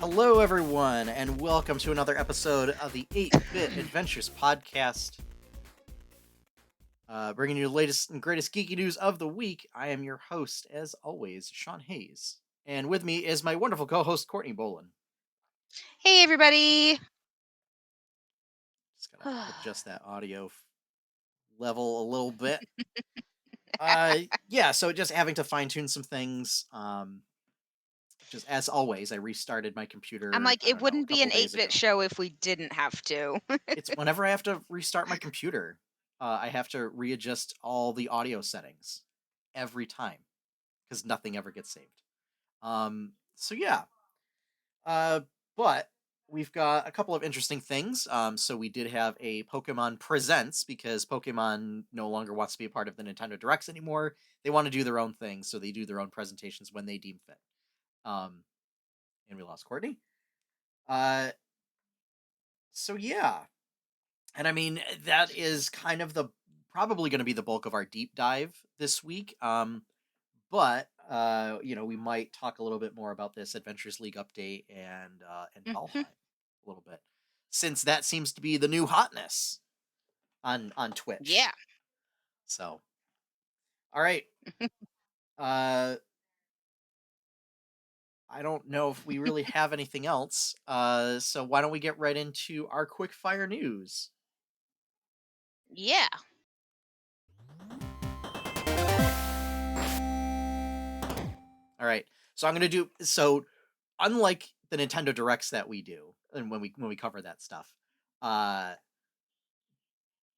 Hello, everyone, and welcome to another episode of the 8-Bit Adventures podcast. Bringing you the latest and greatest geeky news of the week. I am your host, as always, Sean Hayes. And with me is my wonderful co-host, Courtney Bolin. Hey, everybody. Just gotta adjust that audio level a little bit. So just having to fine-tune some things. Just as always, I restarted my I'm computer, like, I it don't know, a wouldn't be couple an days 8-bit ago. show if we didn't have to. It's whenever I have to restart my computer, I have to readjust all the audio settings every time because nothing ever gets saved. So yeah, uh, but we've got a couple of interesting things. So we did have a Pokemon Presents because Pokemon no longer wants to be a part of the Nintendo Directs anymore. They want to do their own thing, so they do their own presentations when they deem fit. Um, and we lost Courtney. Uh, so yeah, and I mean, that is kind of the probably going to be the bulk of our deep dive this week. But we might talk a little bit more about this Adventures League update and Valheim a little bit, since that seems to be the new hotness on Twitch. Yeah. So, all right. Uh, I don't know if we really have anything else. So why don't we get right into our quick fire news? Yeah. All right. So I'm gonna do so. Unlike the Nintendo Directs that we do, and when we cover that stuff, uh,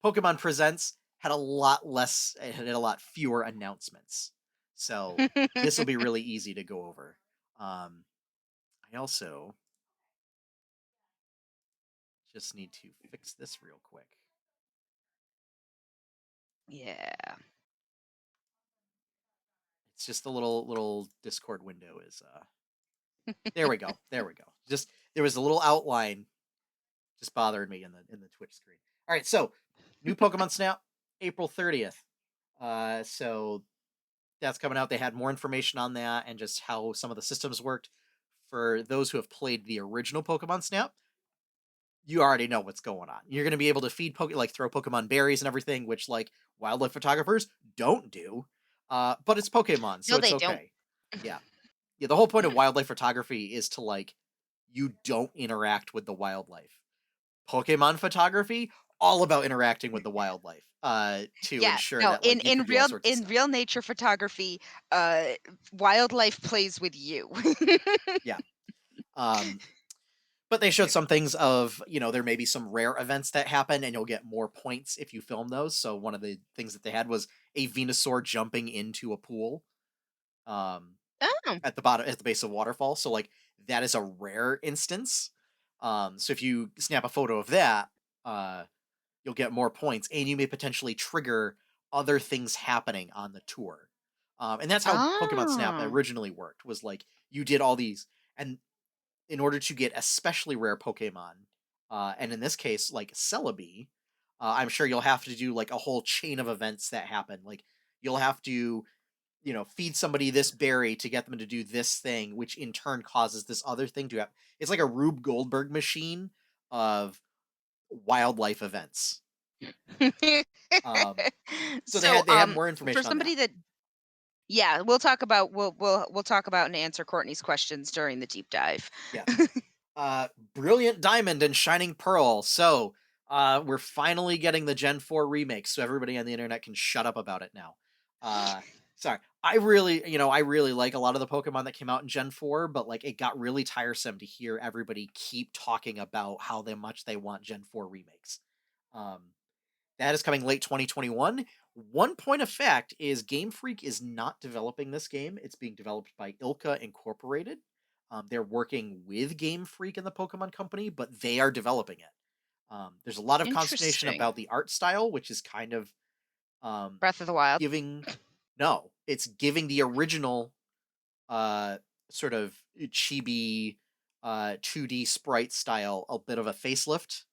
Pokemon Presents had a lot less, it had a lot fewer announcements. So this will be really easy to go over. I also just need to fix this real quick. Yeah. It's just a little Discord window is there we go. There we go. Just there was a little outline just bothering me in the Twitch screen. All right, so new Pokemon Snap, April 30th. So that's coming out. They had more information on that and just how some of the systems worked. For those who have played the original Pokemon Snap, you already know what's going on. You're going to be able to feed like throw Pokemon berries and everything, which like wildlife photographers don't do. But it's Pokemon, so No, it's they don't. okay. Yeah, yeah. The whole point of wildlife photography is to like you don't interact with the wildlife. Pokemon photography, all about interacting with the wildlife, to Yeah. ensure No, that in like you can in do all real sorts of in stuff. real nature photography, wildlife plays with you. Yeah. Um, but they showed some things of, there may be some rare events that happen and you'll get more points if you film those. So one of the things that they had was a Venusaur jumping into a pool um Oh. at the bottom at the base of waterfall. So like that is a rare instance. So if you snap a photo of that, uh you'll get more points and you may potentially trigger other things happening on the tour. And that's how Pokemon Snap Oh. originally worked, was like you did all these, and in order to get especially rare Pokemon, and in this case, like Celebi, I'm sure you'll have to do like a whole chain of events that happen. Like you'll have to, feed somebody this berry to get them to do this thing, which in turn causes this other thing to happen. It's like a Rube Goldberg machine of wildlife events. Um, so they So, had they have more for information on that. somebody that yeah, we'll talk about and answer Courtney's questions during the deep dive. Yeah. Brilliant Diamond and Shining Pearl. So, we're finally getting the Gen 4 remake, so everybody on the internet can shut up about it now. Uh, sorry. I really like a lot of the Pokemon that came out in Gen 4, but like it got really tiresome to hear everybody keep talking about how much they want Gen 4 remakes. Um, that is coming late 2021. One point of fact is Game Freak is not developing this game. It's being developed by ILCA Incorporated. They're working with Game Freak and the Pokemon Company, but they are developing it. There's a lot of consternation Interesting. about the art style, which is kind of um, Breath of the Wild. giving. No, it's giving the original uh, sort of chibi 2D sprite style a bit of a facelift,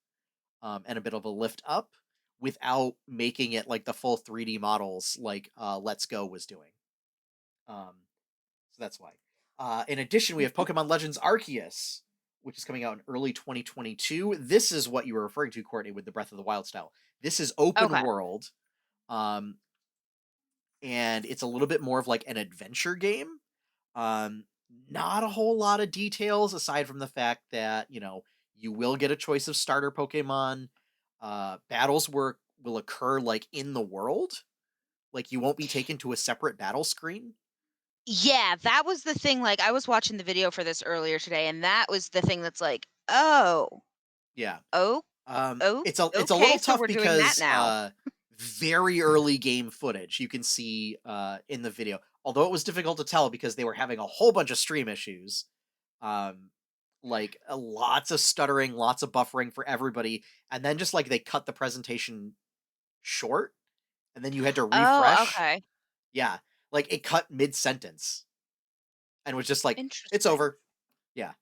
and a bit of a lift up without making it like the full 3D models like Let's Go was doing. So that's why. In addition, we have Pokemon Legends Arceus. which is coming out in early 2022. This is what you were referring to, Courtney, with the Breath of the Wild style. This is open Okay. world, um, and it's a little bit more of like an adventure game. Um, Not a whole lot of details aside from the fact that you will get a choice of starter Pokemon. Battles will occur like in the world, like you won't be taken to a separate battle screen. Yeah, that was the thing, like, I was watching the video for this earlier today, and that was the thing that's like, "Oh, Yeah. oh, oh, It's a okay, little so tough we're doing that because now." very early game footage you can see in the video. Although it was difficult to tell because they were having a whole bunch of stream issues. Um like lots of stuttering, lots of buffering for everybody, and then just like they cut the presentation short and then you had to Oh, refresh. okay. Yeah. Like it cut mid sentence and was just like it's Interesting. over. Yeah.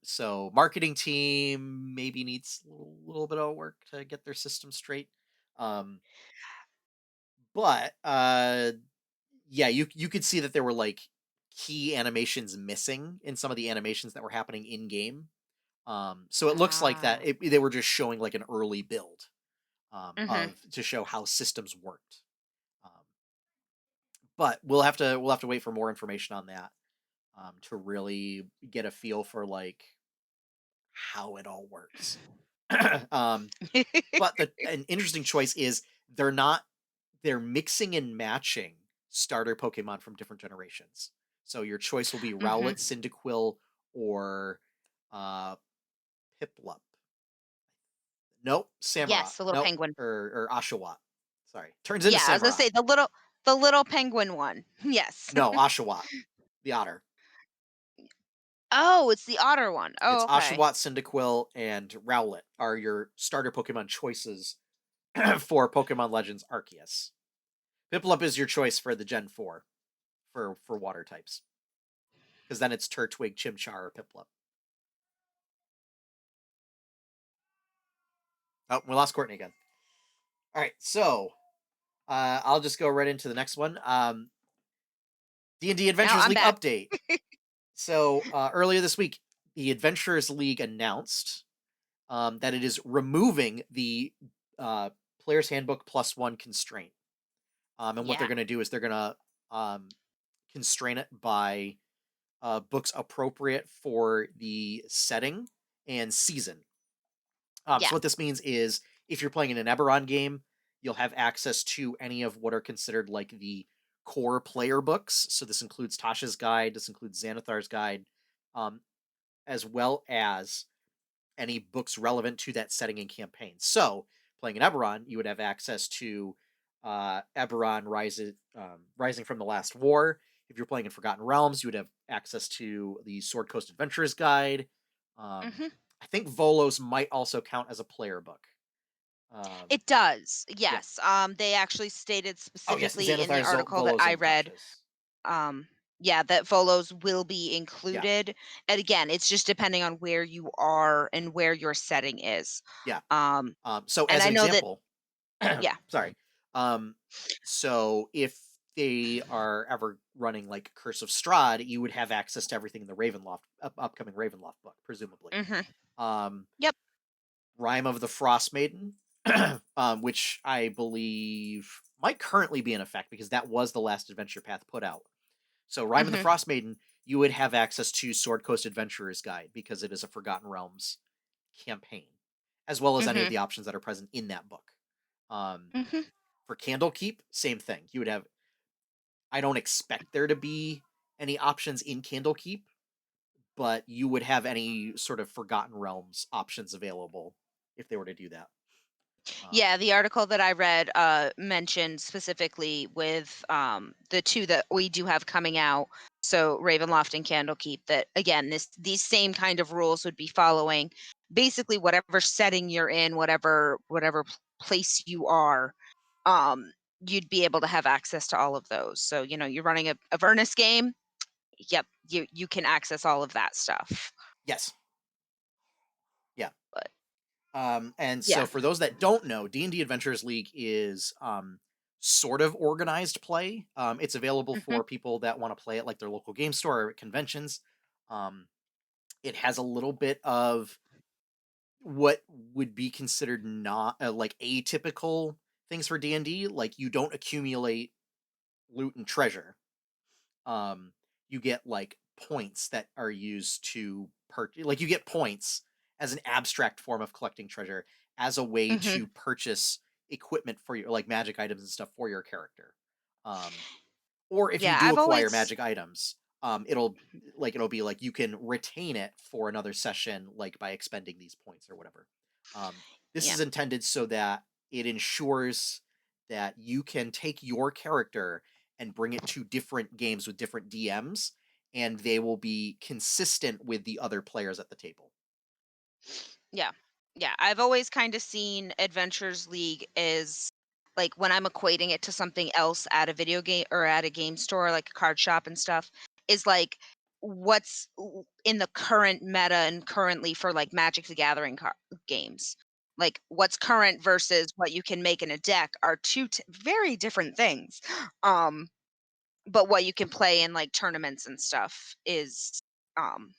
So marketing team maybe needs a little bit of work to get their system straight. Um, but yeah, you could see that there were like key animations missing in some of the animations that were happening in game. So it looks like that Ah. they were just showing like an early build Mhm. of to show how systems worked. Um, but we'll have to wait for more information on that to really get a feel for like how it all works. um, But an interesting choice is they're not they're mixing and matching starter Pokemon from different generations. So your choice will be Rowlet, Mhm. Cyndaquil, or uh Piplup. Nope, Samurott. Yes, the little Nope, penguin. or Oshawott. Sorry, turns into Yeah, I was gonna Samurott. say the little penguin one. Yes. No, Oshawott, the otter. Oh, it's the otter one. Oh, It's okay. Oshawott, Cyndaquil, and Rowlet are your starter Pokemon choices for Pokemon Legends Arceus. Piplup is your choice for the Gen 4 for water types. Because then it's Turtwig, Chimchar, or Piplup. Oh, we lost Courtney again. All right, so I'll just go right into the next one. D&D Now Adventures I'm League back. update. So earlier this week, the Adventurers League announced that it is removing the uh, Player's Handbook +1 constraint. And what they're Yeah. going to do is they're going to constrain it by books appropriate for the setting and season. Yeah. So what this means is if you're playing in an Eberron game, you'll have access to any of what are considered like the core player books. So this includes Tasha's guide, this includes Xanathar's guide, um, as well as any books relevant to that setting and campaign. So playing in Eberron, you would have access to Eberron Rising from the Last War. If you're playing in Forgotten Realms, you would have access to the Sword Coast Adventurers Guide. Um, Mhm. I think Volos might also count as a player book. Um, It does. yeah. Yes. They actually stated Oh yes, specifically in the Xanathar, article that Volos, I and read, Tasha's. um, yeah, that Volos will be Yeah, included. And again, it's just depending on where you are and where your setting is. yeah. Um, So and as I an know that, example, yeah. sorry. Um, so if they are ever running like Curse of Strahd, you would have access to everything in the upcoming Ravenloft book, presumably. Mhm. Um, Yep. Rime of the Frost Maiden, which I believe might currently be in effect because that was the last adventure path put out. So Rime of the Mhm. Frost Maiden, you would have access to Sword Coast Adventurer's Guide because it is a Forgotten Realms campaign, as well as any of Mhm. the options that are present in that book. Um, Mhm. for Candlekeep, same thing. You would have. I don't expect there to be any options in Candlekeep, but you would have any sort of Forgotten Realms options available if they were to do that. Um, Yeah, the article that I read mentioned specifically with the two that we do have coming out, so Ravenloft and Candlekeep, that again, these same kind of rules would be following basically whatever setting you're in, whatever place you are, um, you'd be able to have access to all of those. So, you're running a Avernus game, yep, you can access all of that stuff. yes, yeah. But And so yeah. for those that don't know, D&D Adventures League is sort of organized play. It's available Mhm. for people that want to play at like their local game store or at conventions. Um, It has a little bit of what would be considered not like atypical things for D&D. Like you don't accumulate loot and treasure. Um you get like points that are used to like you get points as an abstract form of collecting treasure as a way Mhm. to purchase equipment for your like magic items and stuff for your character. Um or if you Yeah, do I've acquire always magic items, it'll be like you can retain it for another session, like by expending these points or whatever. Um, this yeah. is intended so that it ensures that you can take your character and bring it to different games with different DMs, and they will be consistent with the other players at the table. Yeah. Yeah, I've always kind of seen Adventures League as like when I'm equating it to something else at a video game or at a game store, like a card shop and stuff, is like in the current meta and currently for like Magic the Gathering games. Like what's current versus what you can make in a deck are two very different things. Um, but what you can play in like tournaments and stuff is um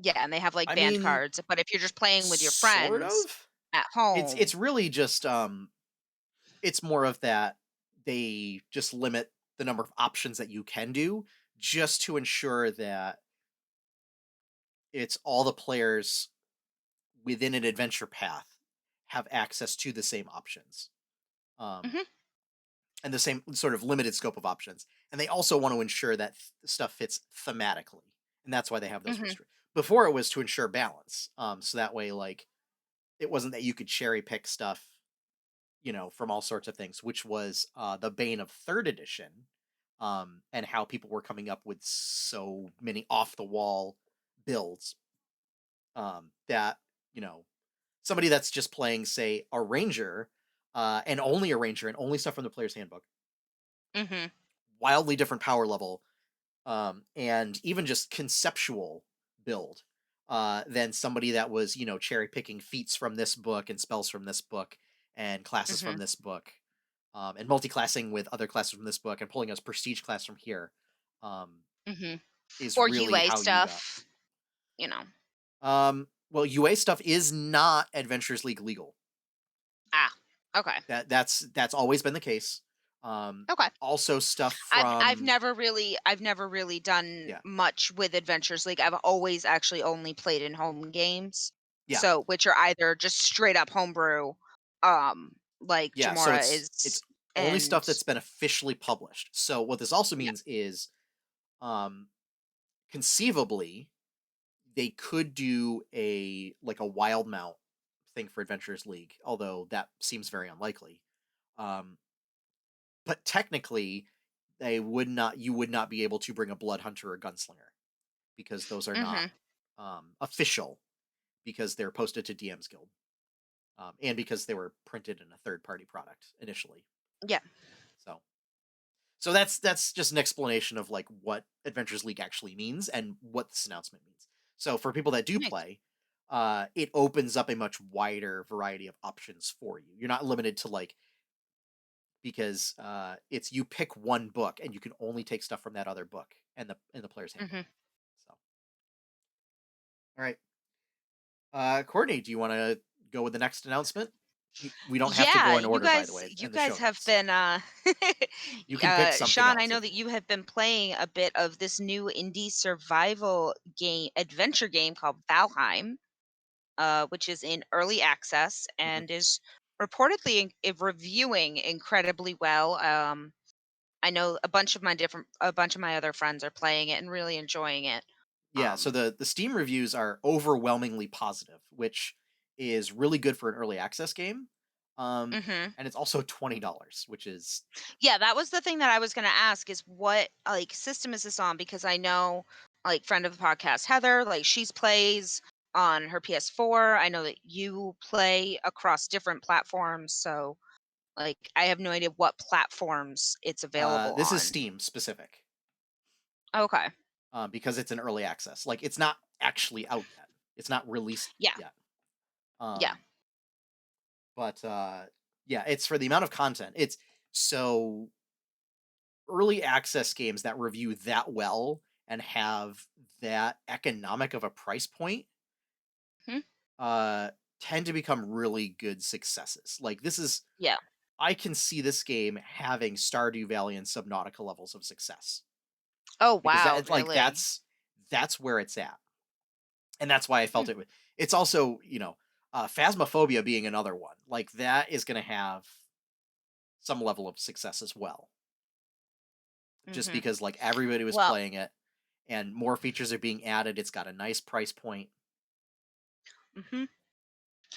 yeah, and they have, like, I banned mean, cards, but if you're just playing with your sort friends of. at It's home. really just it's more of that they just limit the number of options that you can do just to ensure that it's all the players within an adventure path have access to the same options, um, Mhm, and the same sort of limited scope of options. And they also want to ensure that stuff fits thematically, and that's why they have those mhm, restrictions. Before it was to ensure balance, so that way, like it wasn't that you could cherry pick stuff, from all sorts of things, which was the bane of third edition, and how people were coming up with so many off the wall builds, that you know somebody that's just playing, say, a ranger, and only a ranger and only stuff from the player's handbook, mhm, wildly different power level, and even just conceptual build, than somebody that was, cherry picking feats from this book and spells from this book and classes from mhm, this book, and multi-classing with other classes from this book and pulling a prestige class from here, um, mhm. is Or really UA how you got. stuff, you know. Well, UA stuff is not Adventures League legal. Ah, okay, That's always been the case. Um, okay. Also stuff I've from never really done yeah, much with Adventures League. I've always actually only played in home games, yeah, so which are either just straight up homebrew, like yeah. So Jamora it's is, only and stuff that's been officially published. So what this also yeah, means is, um, conceivably, they could do a wild mount thing for Adventurers League, although that seems very unlikely. Um, but technically, they would not. You would not be able to bring a blood hunter or gunslinger because those are not mhm, official, because they're posted to DM's Guild, and because they were printed in a third party product initially. yeah, So that's just an explanation of like what Adventures League actually means and what this announcement means. So for people that do nice. play, it opens up a much wider variety of options for you. You're not limited to like, because it's you pick one book and you can only take stuff from that other book and the player's handbook. Mhm. So all right, Courtney, do you want to go with the next announcement? We don't have to go Yeah, in order, by the way, you in the show guys have notes. been You can pick something Sean, I else know if you that want. you have been playing a bit of this new indie survival game adventure game called Valheim, which is in early access Mhm. and is reportedly reviewing incredibly well. I know a bunch of my other friends are playing it and really enjoying it. Yeah, so Um, the Steam reviews are overwhelmingly positive, which is really good for an early access game. Um, mhm. and it's also $20, which is Yeah, that was the thing that I was gonna ask is what like system is this on? Because I know like friend of the podcast, Heather, like she's plays on her PS4. I know that you play across different platforms, so like I have no idea what platforms it's available this is on. Steam specific, Okay. because it's an early access. Like it's not actually out yet. It's not released Yeah. yet. Yeah. Um, but yeah, it's for the amount of content. It's so early access games that review that well and have that economic of a price point Mhm. uh tend to become really good successes. Like this is Yeah. I can see this game having Stardew Valley and Subnautica levels of success Oh, because wow, that's like really? that's where it's at. And that's why I Hmm. felt it's also, Phasmophobia being another one. Like that is going to have some level of success as well. Just Mhm. because like everybody was Well, playing it and more features are being added. It's got a nice price point. mhm.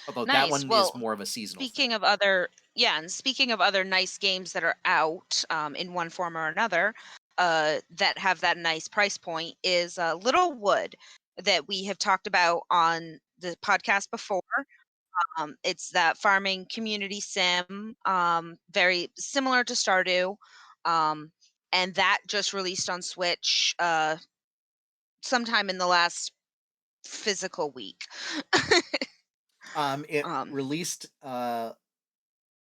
Although that Nice. one is Well, more of a seasonal thing. speaking of other yeah, and speaking of other nice games that are out, in one form or another, that have that nice price point is, Littlewood that we have talked about on the podcast before. It's that farming community sim, very similar to Stardew, um, and that just released on Switch, sometime in the last physical week. It Um, released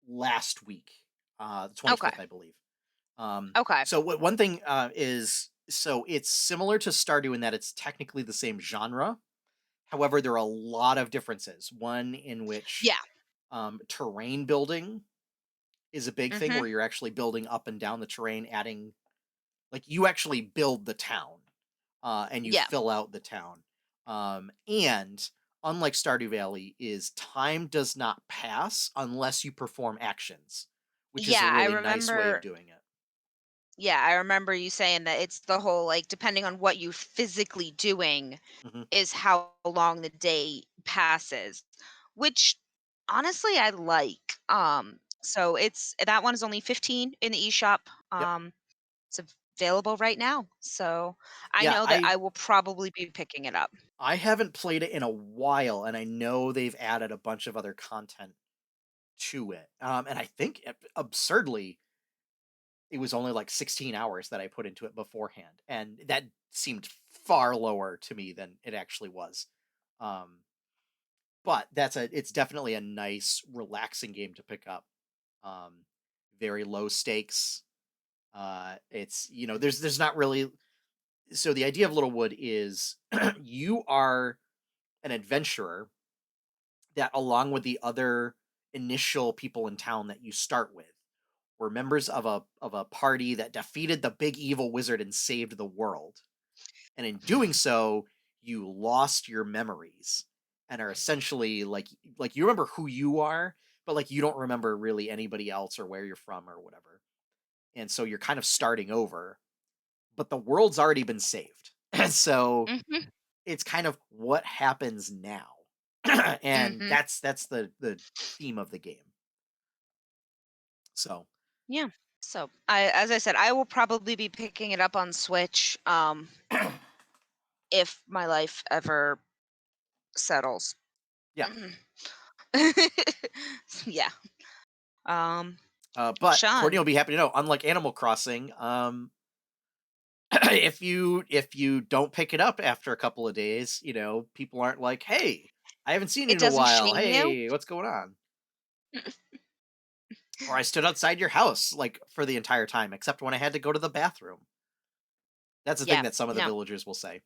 last week, the okay, 25th, I believe. okay, So one thing is so it's similar to Stardew in that it's technically the same genre. However, there are a lot of differences. One in which yeah, terrain building is a big thing mhm, where you're actually building up and down the terrain, adding like you actually build the town and you yeah. fill out the town. And unlike Stardew Valley, is time does not pass unless you perform actions, which is a Yeah, I really nice way of remember doing it. yeah, I remember you saying that it's the whole, like, depending on what you're physically doing Hmm. is how long the day passes, which honestly I like. So it's that one is only 15 in the eShop. Yep. It's available right now. So I Yeah, know that I I will probably be picking it up. I haven't played it in a while, and I know they've added a bunch of other content to it. And I think absurdly, it was only like 16 hours that I put into it beforehand, and that seemed far lower to me than it actually was. Um, but it's definitely a nice, relaxing game to pick up. Um, very low stakes. It's there's not really so the idea of Littlewood is you are an adventurer that, along with the other initial people in town that you start with, were members of a party that defeated the big evil wizard and saved the world. And in doing so, you lost your memories and are essentially like you remember who you are, but like you don't remember really anybody else or where you're from or whatever. And so you're kind of starting over, but the world's already been saved. And so Mhm. it's kind of what happens now. And Mhm. that's the theme of the game. So Yeah. So I as I said, I will probably be picking it up on Switch if my life ever settles. yeah. Yeah. Um, But Courtney Sean, will be happy to know, unlike Animal Crossing, if you don't pick it up after a couple of days, people aren't like, "Hey, I haven't seen you it in a doesn't while. shame you? Hey, what's going on?" Or I stood outside your house like for the entire time, except when I had to go to the bathroom. That's the thing Yeah. that some of the No. villagers will say,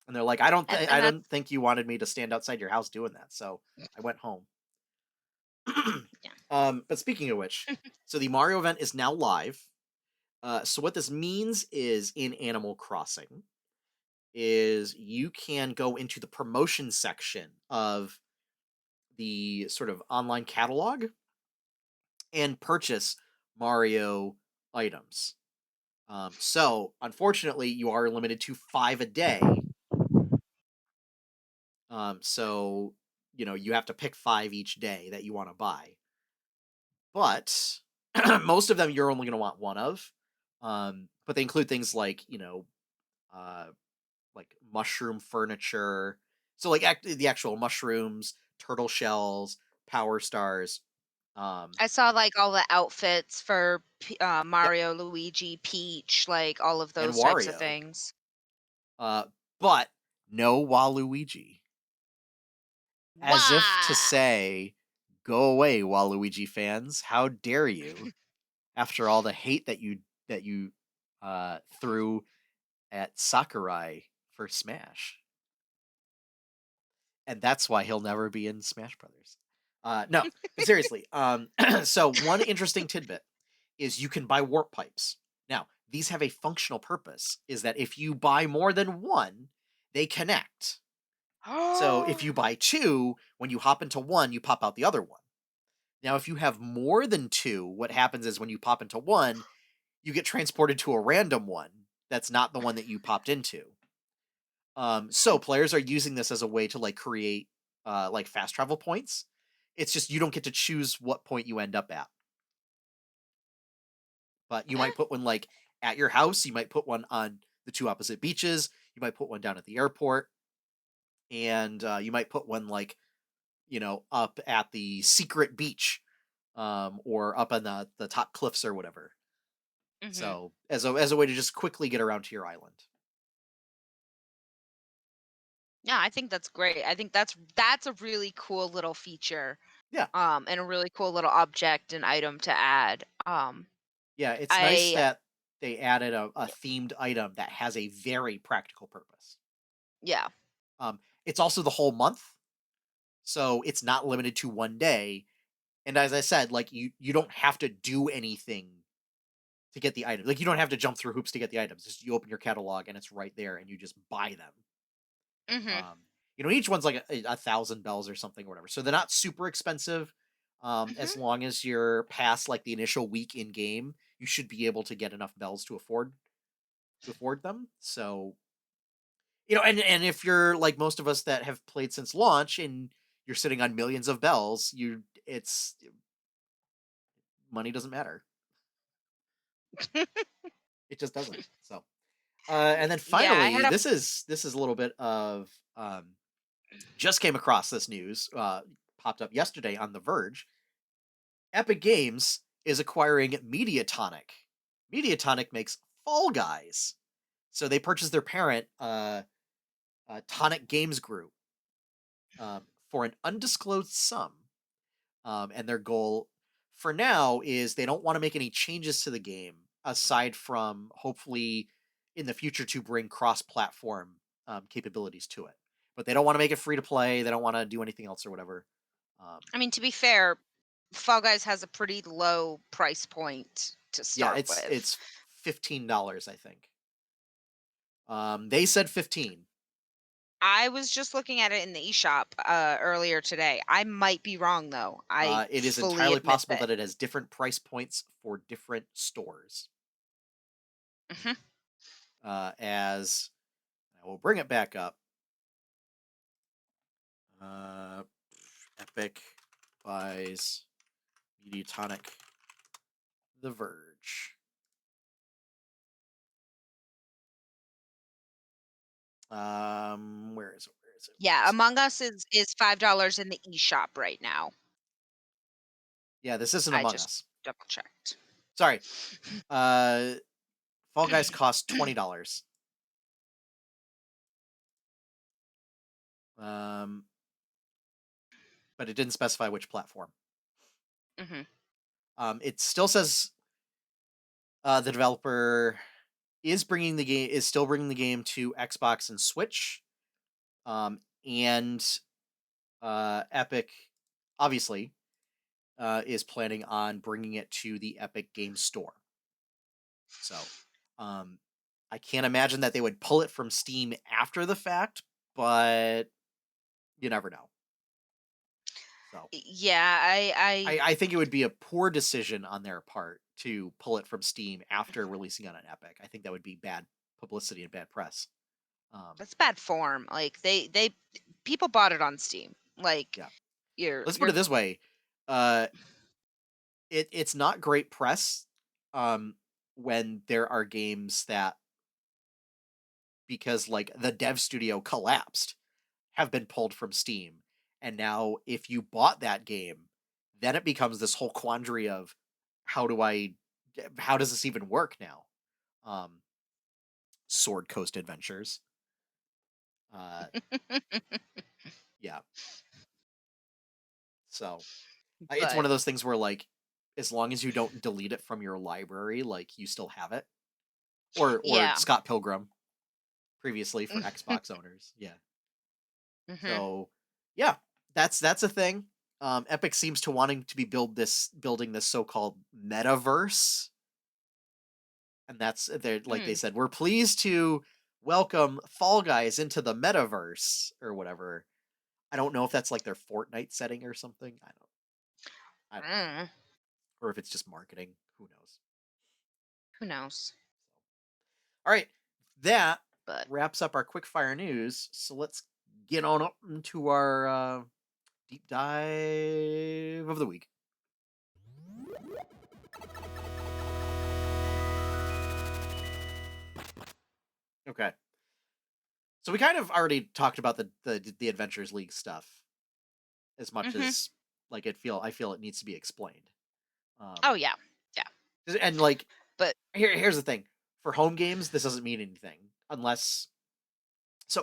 and they're like, "I don't, And I that's don't think you wanted me to stand outside your house doing that, so I went home." yeah. But speaking of which, so the Mario event is now live. So what this means is in Animal Crossing is you can go into the promotion section of the sort of online catalog and purchase Mario items. So unfortunately, you are limited to 5 a day. So you have to pick 5 each day that you want to buy. But most of them you're only going to want one of. But they include things like uh, like mushroom furniture. So like the actual mushrooms, turtle shells, power stars. Um, I saw like all the outfits for yep, Mario, Luigi, Peach, like all of and those types of Wario. things. Uh, but no Waluigi. As if to Wow. say, "Go away, Waluigi fans! How dare you?" After all the hate that you threw at Sakurai for Smash, and that's why he'll never be in Smash Brothers. No, but seriously, so one interesting tidbit is you can buy warp pipes. Now, these have a functional purpose, is that if you buy more than one, they connect. So if you buy two, when you hop into one, you pop out the other one. Now, if you have more than two, what happens is when you pop into one, you get transported to a random one that's not the one that you popped into. So players are using this as a way to like create like fast travel points. It's just you don't get to choose what point you end up at. But you might Eh, put one like at your house, you might put one on the two opposite beaches, you might put one down at the airport, and you might put one like, up at the secret beach, or up on the top cliffs or whatever. mhm. So as a way to just quickly get around to your island. Yeah, I think that's great. I think that's a really cool little feature, Yeah. and a really cool little object and item to add. Yeah, it's nice I that they added a themed item that has a very practical purpose. Yeah. It's also the whole month, so it's not limited to one day. And as I said, like you don't have to do anything to get the item. Like you don't have to jump through hoops to get the items. Just you open your catalog and it's right there, and you just buy them. Mhm. Um, each one's like a thousand bells or something or whatever, so they're not super expensive. As Mhm. long as you're past like the initial week in game, you should be able to get enough bells to afford them. So and if you're like most of us that have played since launch and you're sitting on millions of bells, it's money doesn't matter. It just doesn't. So, and then Yeah, I finally, had a this is a little bit of just came across this news. Popped up yesterday on The Verge. Epic Games is acquiring Mediatonic. Mediatonic makes Fall Guys, so they purchased their parent, Tonic Games Group, for an undisclosed sum. And their goal for now is they don't want to make any changes to the game aside from hopefully in the future to bring cross-platform capabilities to it. But they don't want to make it free to play. They don't want to do anything else or whatever. Um, I mean, to be fair, Fall Guys has a pretty low price point to yeah, start with. it's $15, I think. They said 15. I was just looking at it in the eShop earlier today. I might be wrong though. I It is fully entirely admit possible that. that it has different price points for different stores. Mhm. As I will bring it back up. Uh, Epic buys Mediatonic The Verge. Where is it? Where is it? Where Yeah, is it? Among Us is $5 in the eShop right now. Yeah, this isn't I Among just Us. double checked. Sorry. Uh, Fall Guys cost $20. Um, but it didn't specify which platform. Mhm. It still says the developer is still bringing the game to Xbox and Switch. And Epic, obviously, is planning on bringing it to the Epic Game Store. So, um, I can't imagine that they would pull it from Steam after the fact, but you never know. So, Yeah, I think it would be a poor decision on their part to pull it from Steam after releasing on an Epic. I think that would be bad publicity and bad press. Um, that's bad form. Like they people bought it on Steam. Like yeah, you're let's put it you're this way: uh, it's not great press, um, when there are games that, because like the dev studio collapsed, have been pulled from Steam. And now if you bought that game, then it becomes this whole quandary of how do I how does this even work now? Um Sword Coast Adventures. Uh yeah. So it's one but of those things where like as long as you don't delete it from your library, like you still have it. Or yeah. Scott Pilgrim. previously for Xbox owners. Yeah. Mhm. So yeah, that's a thing. Epic seems to wanting to be building this so-called metaverse, and that's they like they Mm. said, we're pleased to welcome Fall Guys into the metaverse or whatever. I don't know if that's like their Fortnite setting or something. I don't know. Mm. Or if it's just marketing. Who knows? Who knows? All right. That But wraps up our quick fire news. So let's get on up into our deep dive of the week. Okay. So we kind of already talked about the Adventures League stuff as much mhm. as like I feel it needs to be explained. Oh yeah. Yeah. And like But here's the thing. For home games, this doesn't mean anything unless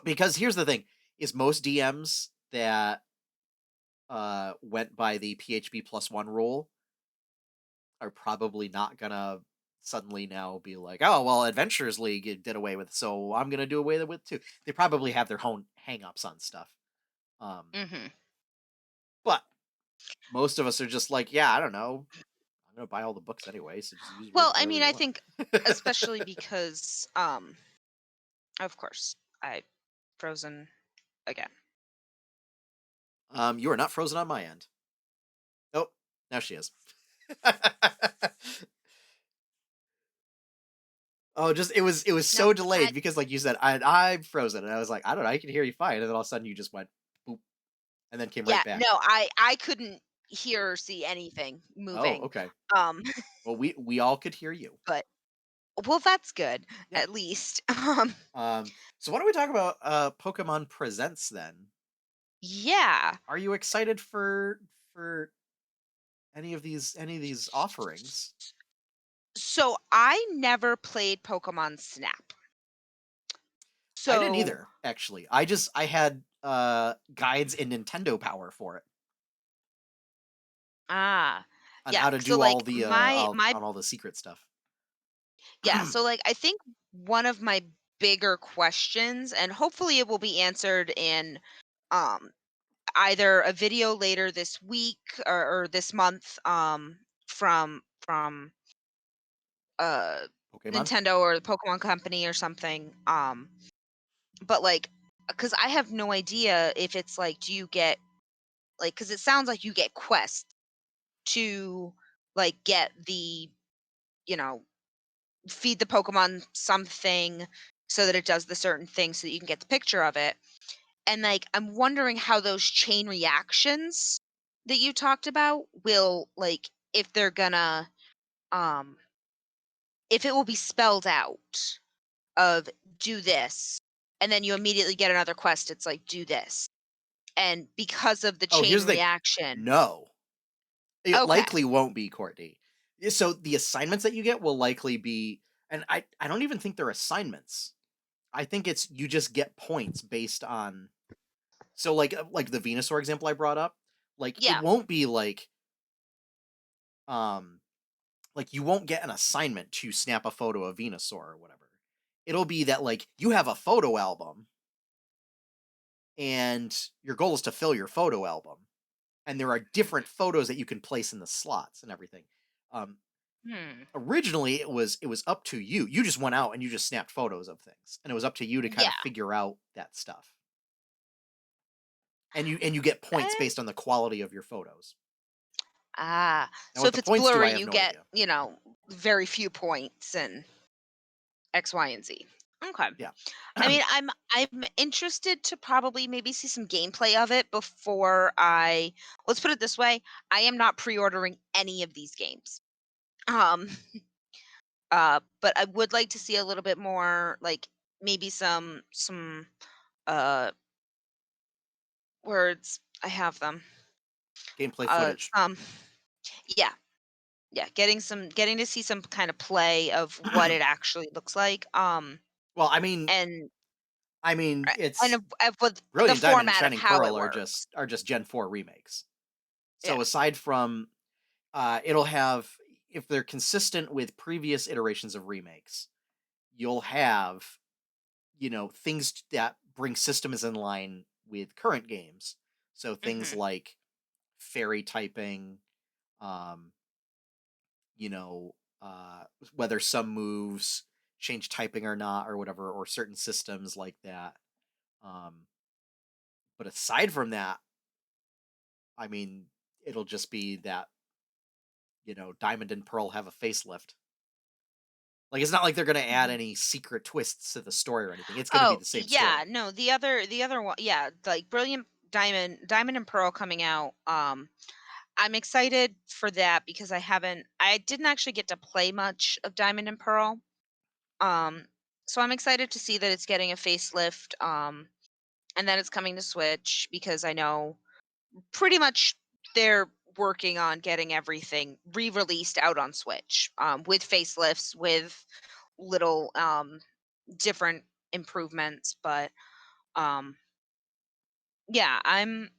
because here's the thing is most DMs that went by the PHP +1 rule are probably not gonna suddenly now be like, oh well, Adventures League it did away with, so I'm gonna do away with it too. They probably have their own hangups on stuff. Um, mhm. but most of us are just like, yeah, I don't know. I'm gonna buy all the books anyway, so just use Well, I whatever mean, you I want. think especially because of course, I frozen again. You are not frozen on my end. Oh, now she is. Oh, just it was No, so delayed because like you said, I'm frozen, and I was like, I don't know, I can hear you fine, and then all of a sudden you just went boop, and then came yeah, right back. no, I couldn't hear or see anything Oh, moving. okay. Um, Well, we all could hear you. but well, that's good Yeah. at least. So why don't we talk about Pokemon Presents then? Yeah. Are you excited for any of these offerings? So I never played Pokemon Snap. I didn't So either, actually. I had guides in Nintendo Power for it ah, on yeah. how to So do like my all the secret stuff. yeah. So like I think one of my bigger questions, and hopefully it will be answered in um either a video later this week or this month from uh Pokemon? Nintendo or the Pokemon Company or something. But like because I have no idea if it's like do you get like because it sounds like you get quests to like get the you know feed the Pokemon something so that it does the certain thing so that you can get the picture of it. And like I'm wondering how those chain reactions that you talked about will like if they're gonna um if it will be spelled out of do this and then you immediately get another quest it's like do this. And because of the Oh, chain here's the thing. reaction. No. It Okay. likely won't be, Courtney. So the assignments that you get will likely be, and I don't even think they're assignments. I think it's you just get points based on. So like the Venusaur example I brought up, like it Yeah. won't be um like you won't get an assignment to snap a photo of Venusaur or whatever. It'll be that like you have a photo album and your goal is to fill your photo album, and there are different photos that you can place in the slots and everything. Um, Hmm. Originally it was up to you. You just went out and you just snapped photos of things, and it was up to you to kind Yeah. of figure out that stuff. And you get points Eh, based on the quality of your photos. Now so what if the it's points do, I blurry have you no get idea. very few points and X, Y, and Z. Okay. Yeah. I mean, I'm interested to probably maybe see some gameplay of it before I let's put it this way, I am not pre-ordering any of these games. Um but I would like to see a little bit more like maybe some uh words I have them. Gameplay footage. Some yeah, yeah, getting to see some kind of play of what it actually looks like. Well, And and it's of what the Brilliant Diamond and format of Shining how it Pearl works. are just Gen 4 remakes. Yeah. So aside from it'll have if they're consistent with previous iterations of remakes, you'll have things that bring systems in line with current games. So things Mhm. like fairy typing, um, you know, whether some moves change typing or not, or whatever, or certain systems like that. Um, but aside from that, I mean, it'll just be that, Diamond and Pearl have a facelift. Like, it's not like they're gonna add Mhm. any secret twists to the story or anything. It's gonna be Oh, the same yeah, story. no, the other one, yeah, like Brilliant Diamond and Pearl coming out. I'm excited for that because I didn't actually get to play much of Diamond and Pearl. Um, so I'm excited to see that it's getting a facelift, and that it's coming to Switch because I know pretty much they're working on getting everything re-released out on Switch, with facelifts, with little different improvements. But um, yeah, I'm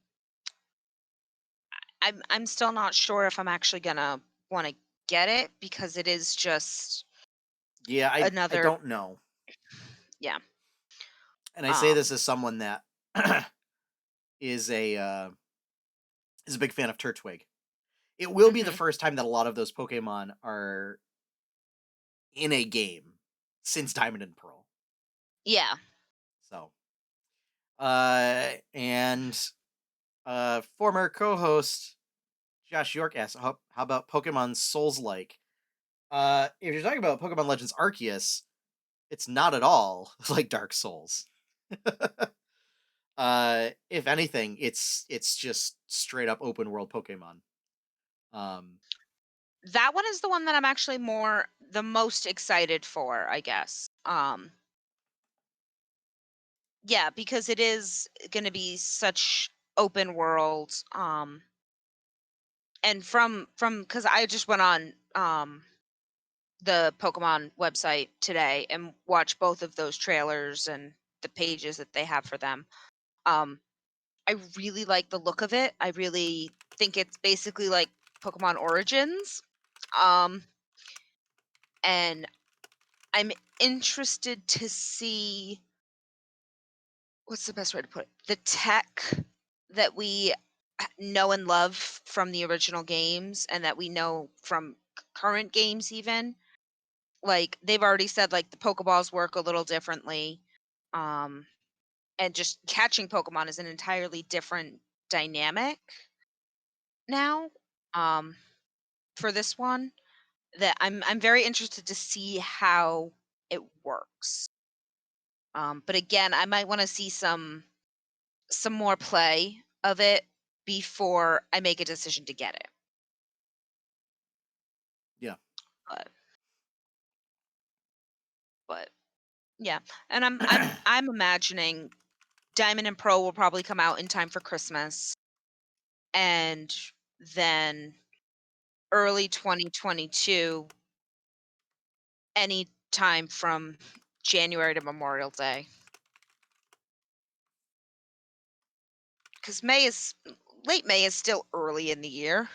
still not sure if I'm actually gonna want to get it because it is just Yeah, I another, don't know. yeah. And I say this Um, as someone that is a big fan of Turtwig. It will be the mhm, first time that a lot of those Pokemon are in a game since Diamond and Pearl. yeah. So, and former co-host Josh York asked, how about Pokemon Souls like? If you're talking about Pokemon Legends Arceus, it's not at all like Dark Souls. If anything, it's just straight up open world Pokemon. Um, That one is the one that I'm actually the most excited for, I guess. Yeah, because it is going to be such open world. And from because I just went on the Pokemon website today and watched both of those trailers and the pages that they have for them. Um, I really like the look of it. I really think it's basically like Pokemon Origins. Um, and I'm interested to see what's the best way to put it? The tech that we know and love from the original games and that we know from current games even. Like they've already said like the Pokeballs work a little differently. Um and just catching Pokemon is an entirely different dynamic now. Um for this one that I'm very interested to see how it works. But again, I might want to see some more play of it before I make a decision to get it. yeah, But but yeah, and I'm imagining Diamond and Pearl will probably come out in time for Christmas, and then early 2022, any time from January to Memorial Day, because May is late May is still early in the year,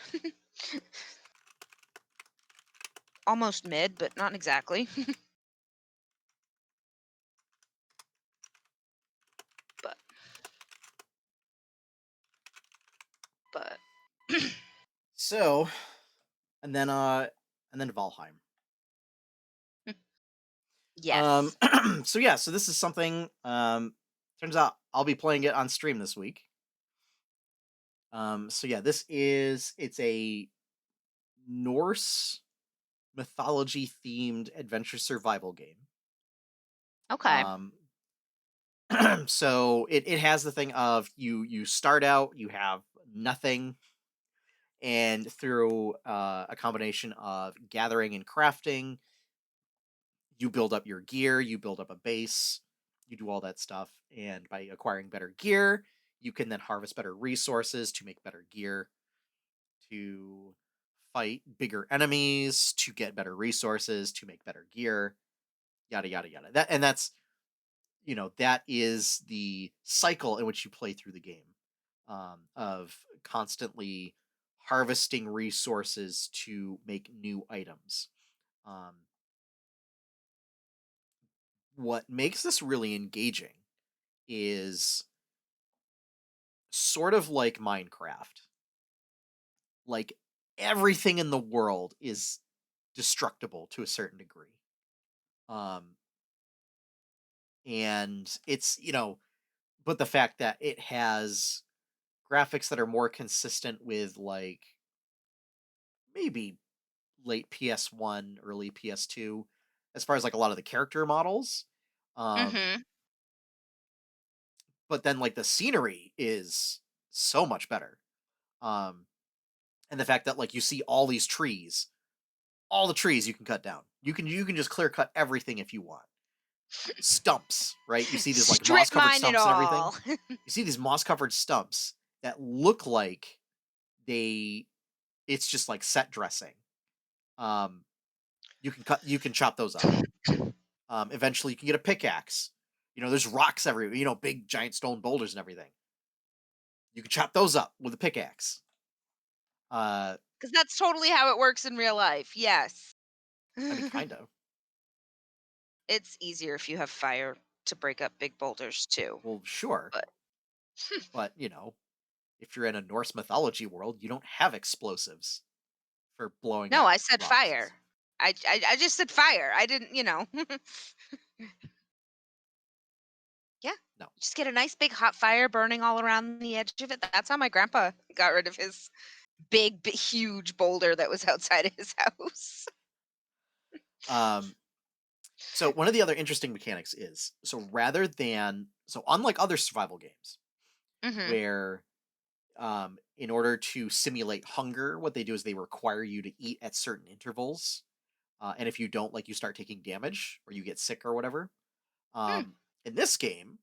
almost mid, but not exactly. but but so and then Valheim. Um, yes, so yeah, so this is something. Turns out I'll be playing it on stream this week. So yeah, it's a Norse mythology themed adventure survival game. okay. Um, so it has the thing of you start out, you have nothing, and through a combination of gathering and crafting, you build up your gear, you build up a base, you do all that stuff, and by acquiring better gear, you can then harvest better resources to make better gear, to fight bigger enemies, to get better resources, to make better gear, yada yada yada. That is the cycle in which you play through the game, of constantly harvesting resources to make new items. Um, what makes this really engaging is sort of like Minecraft. Like everything in the world is destructible to a certain degree. Um and it's, but the fact that it has graphics that are more consistent with like maybe late PS1, early PS2 as far as like a lot of the character models. Um Mhm. but then like the scenery is so much better. Um and the fact that like you see all the trees you can cut down. You can just clear cut everything if you want. Stumps, right? You see these like moss Strip covered mine it stumps and everything. all. You see these moss covered stumps that look like they it's just like set dressing. Um you can chop those up. Eventually you can get a pickaxe. There's rocks everywhere, big giant stone boulders and everything. You can chop those up with a pickaxe. Uh 'Cause that's totally how it works in real life, yes. I mean kind of. It's easier if you have fire to break up big boulders too, Well, sure, but but if you're in a Norse mythology world, you don't have explosives for blowing no, up I said rocks. fire. I just said fire. I didn't, Yeah. No. Just get a nice big hot fire burning all around the edge of it. That's how my grandpa got rid of his huge boulder that was outside of his house. Um, so one of the other interesting mechanics is so unlike other survival games Mhm. where in order to simulate hunger, what they do is they require you to eat at certain intervals. And if you don't, like you start taking damage or you get sick or whatever. Hmm. In this game,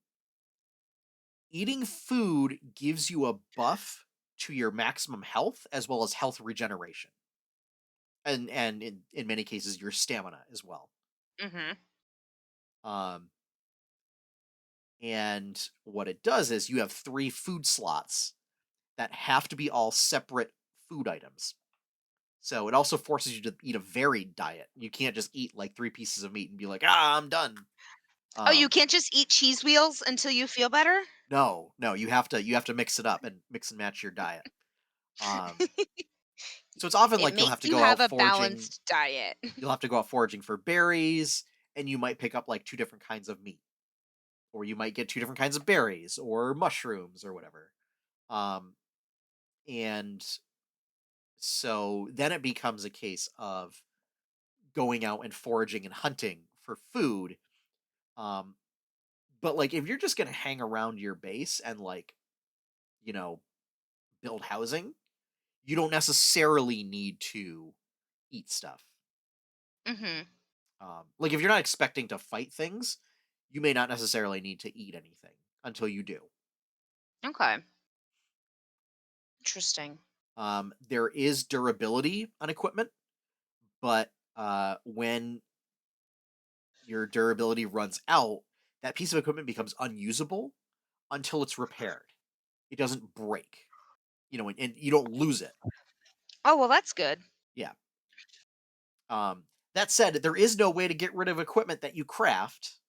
eating food gives you a buff to your maximum health as well as health regeneration. And in many cases your stamina as well. Mhm. Um and what it does is you have 3 food slots that have to be all separate food items. So it also forces you to eat a varied diet. You can't just eat like 3 pieces of meat and be like, "Ah, I'm done." Oh, you Um, can't just eat cheese wheels until you feel better? no, no, you have to mix it up and mix and match your diet. Um, so it's often It like you'll have makes to you go out have a foraging. balanced diet. You'll have to go out foraging for berries, and you might pick up like 2 different kinds of meat, or you might get 2 different kinds of berries or mushrooms or whatever. Um, and so then it becomes a case of going out and foraging and hunting for food. Um, but like if you're just gonna hang around your base and like, you know, build housing, you don't necessarily need to eat stuff. Mhm. Like if you're not expecting to fight things, you may not necessarily need to eat anything until you do. Okay. Interesting. There is durability on equipment, but when your durability runs out, that piece of equipment becomes unusable until it's repaired. It doesn't break, and you don't lose it. Oh, well, that's good. Yeah. That said, there is no way to get rid of equipment that you craft.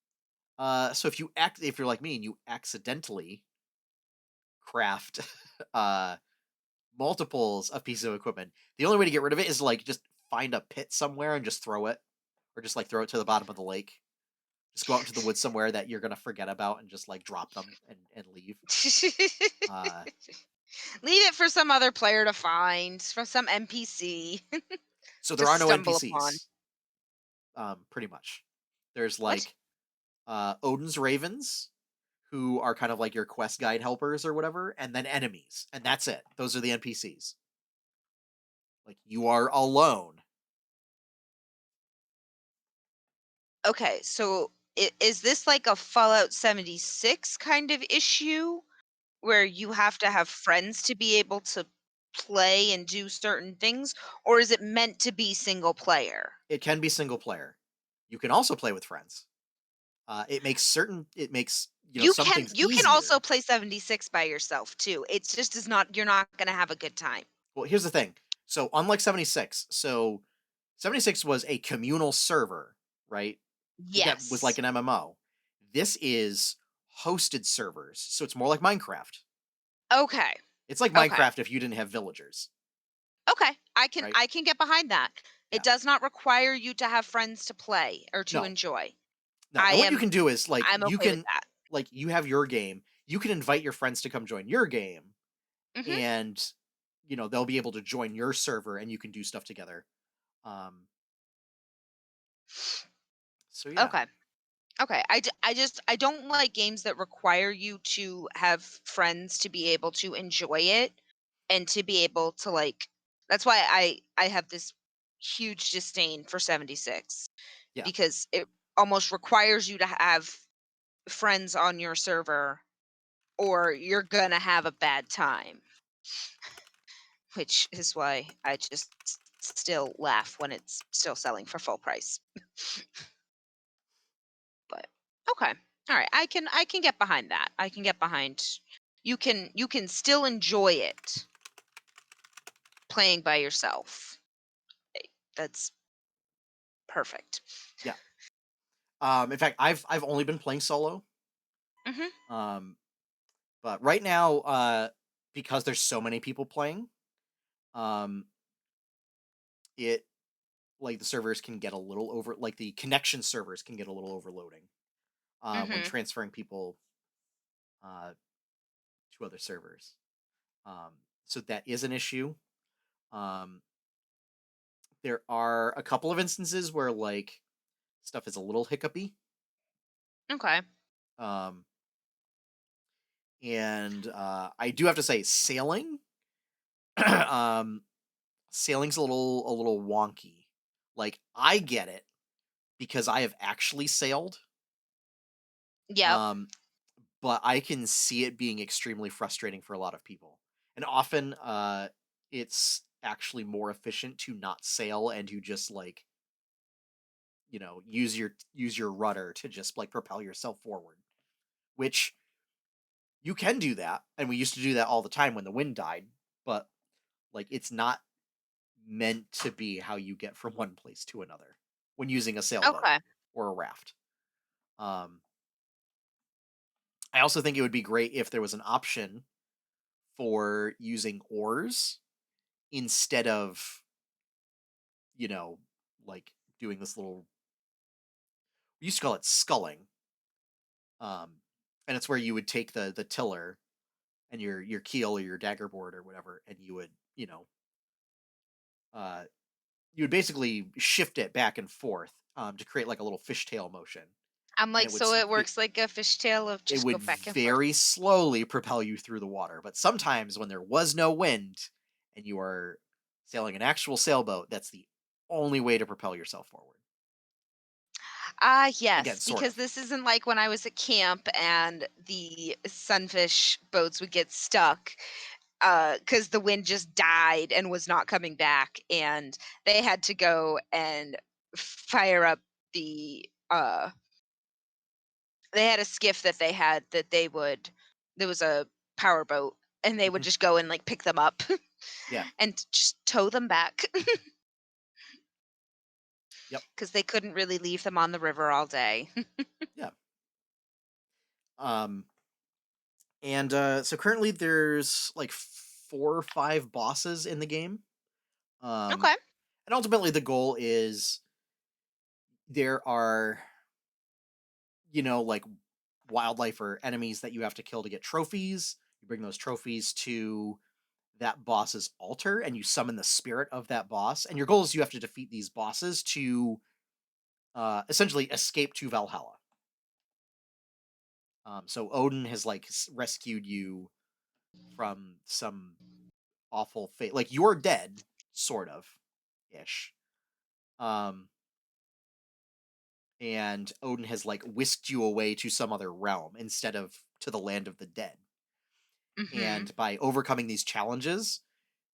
So if you're like me and you accidentally craft uh multiples of pieces of equipment, the only way to get rid of it is to like just find a pit somewhere and just throw it, or just like throw it to the bottom of the lake. Just go out into the woods somewhere that you're gonna forget about and just like drop them and leave. Uh, Leave it for some other player to find, for some NPC so to there are no stumble upon. NPCs. Pretty much. There's What? like Odin's ravens, who are kind of like your quest guide helpers or whatever, and then enemies, and that's it. Those are the NPCs. Like you are alone. Okay, so is this like a Fallout 76 kind of issue where you have to have friends to be able to play and do certain things, or is it meant to be single player? It can be single player. You can also play with friends. It makes some things You can also easier. play 76 by yourself too. It's just is not you're not going to have a good time. Well, here's the thing. So unlike 76, so 76 was a communal server, right? that was like Yes. an MMO. This is hosted servers, so it's more like Minecraft. Okay. It's like Okay. Minecraft if you didn't have villagers, Okay. I can right? I can get behind that. It Yeah. does not require you to have friends to play or to No, enjoy. no. I And what you am can do is like I'm you okay with can that. like you have your game. You can invite your friends to come join your game, Mhm. and they'll be able to join your server, and you can do stuff together. Um, so yeah, Okay. Okay. I don't like games that require you to have friends to be able to enjoy it and to be able to like that's why I have this huge disdain for 76 yeah, because it almost requires you to have friends on your server or you're going to have a bad time, which is why I just still laugh when it's still selling for full price. But okay. All right. I can get behind that. I can get behind you can still enjoy it playing by yourself. That's perfect. yeah. In fact, I've only been playing solo. Mhm. Um, but right now, because there's so many people playing, um, it like the servers can get a little over like the connection servers can get a little overloading when Mhm. transferring people uh, to other servers. Um, so that is an issue. Um, there are a couple of instances where like stuff is a little hiccupy. Okay. Um, and I do have to say, um, sailing's a little wonky. Like I get it because I have actually sailed. Yep. Um, but I can see it being extremely frustrating for a lot of people. And often it's actually more efficient to not sail and to just like, use your rudder to just like propel yourself forward, which you can do that. And we used to do that all the time when the wind died, but like it's not meant to be how you get from one place to another when using a sailboat Okay. or a raft. Um I also think it would be great if there was an option for using oars instead of, you know, like doing this little we used to call it sculling. Um and it's where you would take the tiller and your keel or your dagger board or whatever, and uh you would basically shift it back and forth to create like a little fishtail motion. I'm And like, so it works like a fishtail of it just go would back and forth. very slowly propel you through the water. But sometimes when there was no wind and you are sailing an actual sailboat, that's the only way to propel yourself forward. Ah, Again, yes, sort because of. this isn't like when I was at camp and the sunfish boats would get stuck because the wind just died and was not coming back, and they had to go and fire up the they had a skiff that they had that they would there was a power boat, and they would Mhm. just go and like pick them up Yeah. and just tow them back Yep. because they couldn't really leave them on the river all day. Yeah. Um, and so currently there's like 4 or 5 bosses in the game. Um, Okay. and ultimately the goal is there are, like wildlife or enemies that you have to kill to get trophies. You bring those trophies to that boss's altar and you summon the spirit of that boss. And your goal is you have to defeat these bosses to essentially escape to Valhalla. So Odin has like rescued you from some awful fate. Like you're dead, sort of, ish. Um, and Odin has like whisked you away to some other realm instead of to the land of the dead. Hmm. And by overcoming these challenges,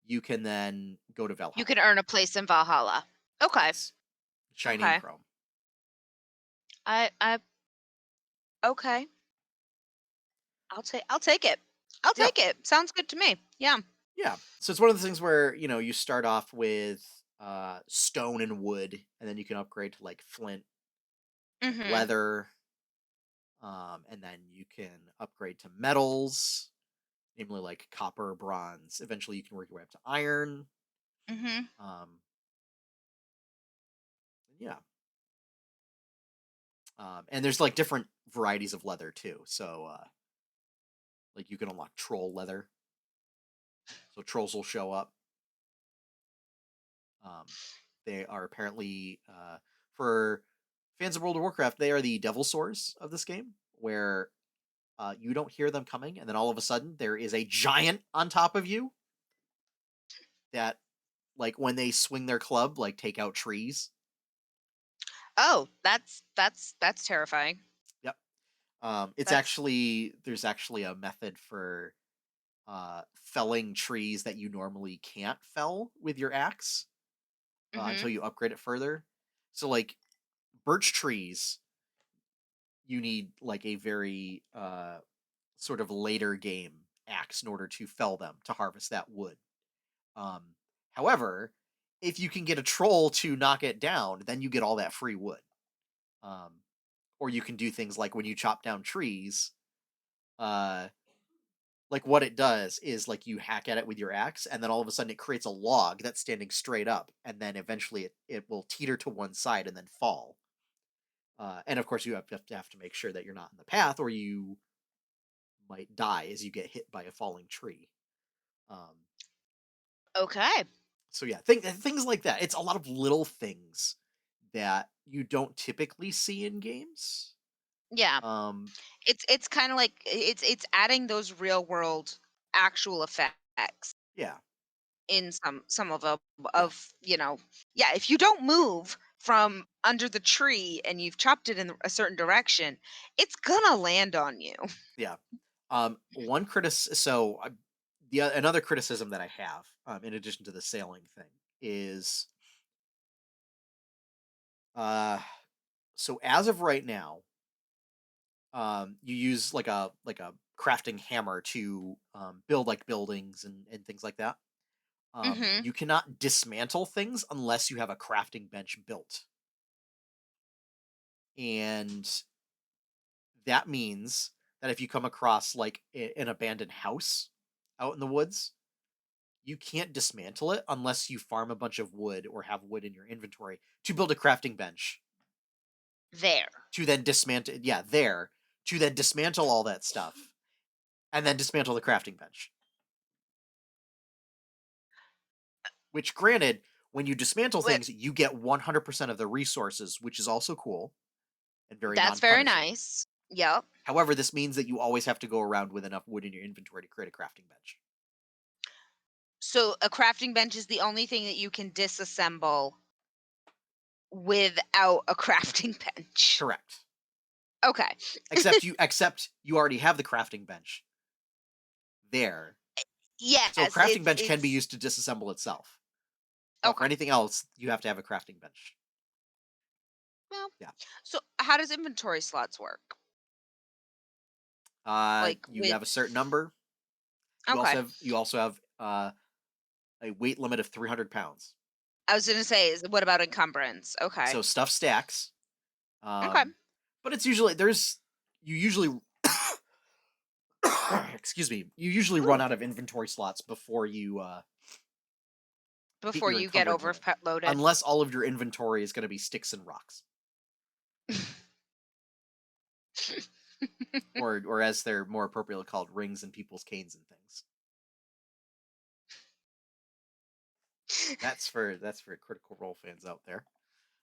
you can then go to You Valhalla. can earn a place in Valhalla. Okay. Yes, shiny and Okay. chrome. I okay. I'll take it. I'll Yeah, take it. Sounds good to me. Yeah. yeah. So it's one of the things where you start off with stone and wood, and then you can upgrade to like flint like Mhm. leather, and then you can upgrade to metals, namely like copper, bronze. Eventually, you can work your way up to iron. Mhm. Um, yeah, and there's like different varieties of leather too. So, like you can unlock troll leather, so trolls will show up. Um, they are apparently for fans of World of Warcraft. They are the devil sores of this game, where you don't hear them coming, and then all of a sudden there is a giant on top of you that, like, when they swing their club, like take out trees. Oh, that's terrifying. Yep. It's That's actually there's actually a method for felling trees that you normally can't fell with your axe until Mhm. you upgrade it further. So, like birch trees, you need like a very sort of later game axe in order to fell them to harvest that wood. Um, However, if you can get a troll to knock it down, then you get all that free wood. Um, or you can do things like when you chop down trees, uh, like what it does is like you hack at it with your axe, and then all of a sudden it creates a log that's standing straight up, and then eventually it will teeter to one side and then fall. And of course, you have to make sure that you're not in the path, or you might die as you get hit by a falling tree. Um, okay. so yeah, things like that. It's a lot of little things that you don't typically see in games. Yeah. Um, It's kind of like it's adding those real world actual effects yeah, in some of yeah, yeah, if you don't move from under the tree and you've chopped it in a certain direction, it's gonna land on you. yeah. One so another criticism that I have, in addition to the sailing thing, is uh, so as of right now, you use like a crafting hammer to build like buildings and things like that. Mhm. You cannot dismantle things unless you have a crafting bench built, and that means that if you come across like an abandoned house out in the woods, you can't dismantle it unless you farm a bunch of wood or have wood in your inventory to build a crafting bench There. to then dismantle. Yeah, there to then dismantle all that stuff and then dismantle the crafting bench. Which, granted, when you dismantle Wh- things, you get 100% of the resources, which is also cool and very That's very non-punishing. nice. Yep. However, this means that you always have to go around with enough wood in your inventory to create a crafting bench. So a crafting bench is the only thing that you can disassemble without a crafting bench. Correct. Okay. Except you already have the crafting bench there. So Yes, crafting bench can be it's used to disassemble itself. But for okay. anything else, you have to have a crafting bench. Well, Yeah. so how does inventory slots work? Like You with have a certain number. You also okay. have a weight limit of 300 pounds. I was gonna say, is what about encumbrance? Okay. So stuff stacks. Okay. But it's usually there's you usually excuse me, you usually run Ooh, out of inventory slots before you hit before your you get encumbered limit. overloaded. Unless all of your inventory is going to be sticks and rocks, or as they're more appropriately called, rings and people's canes and things. That's for Critical Role fans out there.